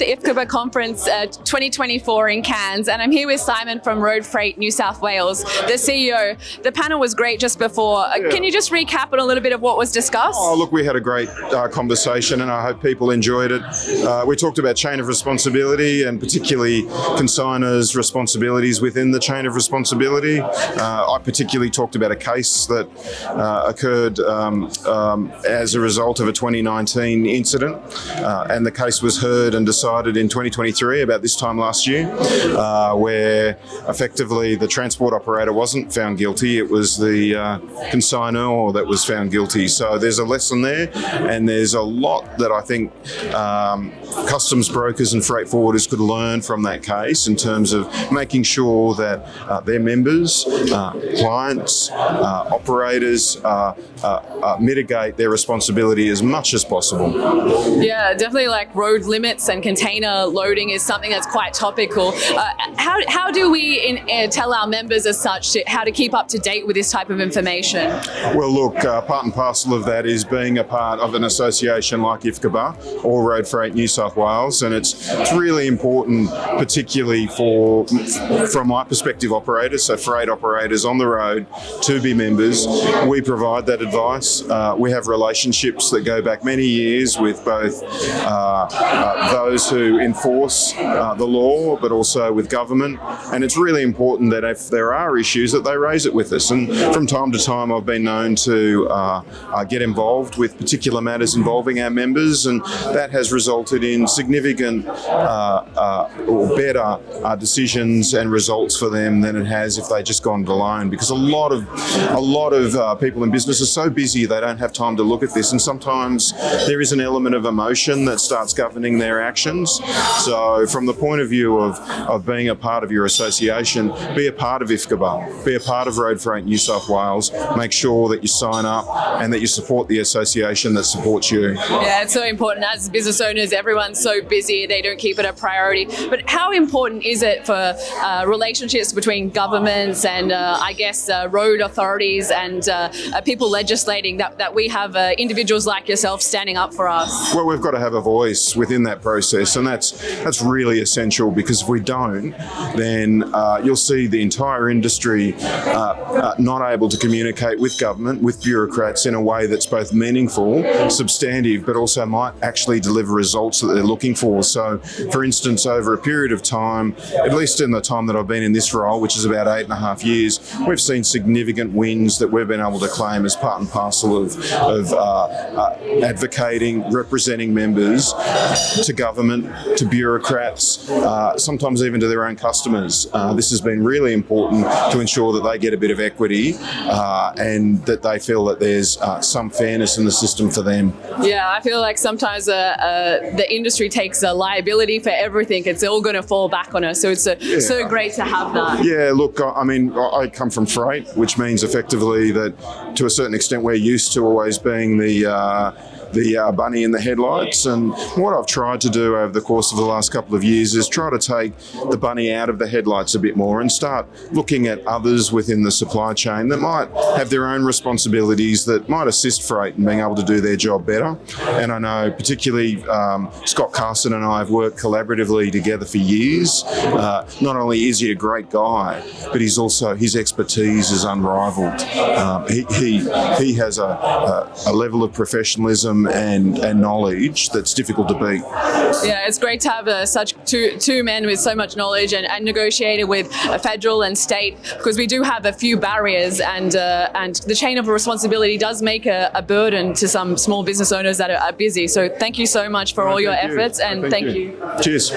at the IFCBAA Conference 2024 in Cairns, and I'm here with Simon from Road Freight New South Wales, the CEO. The panel was great just before. Can you just recap on a little bit of what was discussed? Oh, look, we had a great conversation, and I hope people enjoyed it. We talked about chain of responsibility, and particularly consigners' responsibilities within the chain of responsibility. I particularly talked about a case that occurred as a result of a 2019 incident, and the case was heard and decided in 2023, about this time last year, where effectively the transport operator wasn't found guilty. It was the consignor that was found guilty. So there's a lesson there, and there's a lot that I think customs brokers and freight forwarders could learn from that case in terms of making sure that their members, clients, operators mitigate their responsibility as much as possible. Yeah, definitely, like road limits and container loading is something that's quite topical. How do we tell our members as such how to keep up to date with this type of information? Well, look, part and parcel of that is being a part of an association like IFCBAA or Road Freight New South Wales, and it's really important, particularly from my perspective, operators, so freight operators on the road, to be members. We provide that advice. We have relationships that go back many years with both those who enforce the law, but also with government. And it's really important that if there are issues, that they raise it with us. And from time to time, I've been known to get involved with particular matters involving our members, and that has resulted in significant or better decisions and results for them than it has if they just gone it alone. Because a lot of people in business are so busy they don't have time to look at this, and sometimes there is an element of emotion that starts governing their actions. So from the point of view of being a part of your association, be a part of IFCBAA, be a part of Road Freight New South Wales, make sure that you sign up and that you support the association that supports you. Yeah, it's so important. As business owners, everyone's so busy, they don't keep it a priority. But how important is it for relationships between governments and I guess road authorities and people legislating that we have individuals like yourself standing up for us? Well, we've got to have a voice within that process, and that's really essential, because if we don't, then you'll see the entire industry not able to communicate with government, with bureaucrats in a way that's both meaningful, substantive, but also might actually deliver results that they're looking for. So, for instance, over a period of time, at least in the time that I've been in this role, which is about 8.5 years, we've seen significant wins that we've been able to claim as part and parcel of advocating, representing members to government, to bureaucrats, sometimes even to their own customers. This has been really important to ensure that they get a bit of equity and that they feel that there's some fairness in the system for them. Yeah, I feel like sometimes the industry takes a liability for everything. It's all going to fall back on us. So it's so great to have that. Yeah, look, I mean, I come from freight, which means effectively that to a certain extent we're used to always being the bunny in the headlights, and what I've tried to do over the course of the last couple of years is try to take the bunny out of the headlights a bit more and start looking at others within the supply chain that might have their own responsibilities, that might assist freight in being able to do their job better. And I know particularly Scott Carson and I have worked collaboratively together for years. Not only is he a great guy, but his expertise is unrivaled. He has a level of professionalism and knowledge that's difficult to beat. Yeah, it's great to have such two men with so much knowledge and negotiated with federal and state, because we do have a few barriers, and the chain of responsibility does make a burden to some small business owners that are busy. So thank you so much for all your efforts, and thank you. Cheers.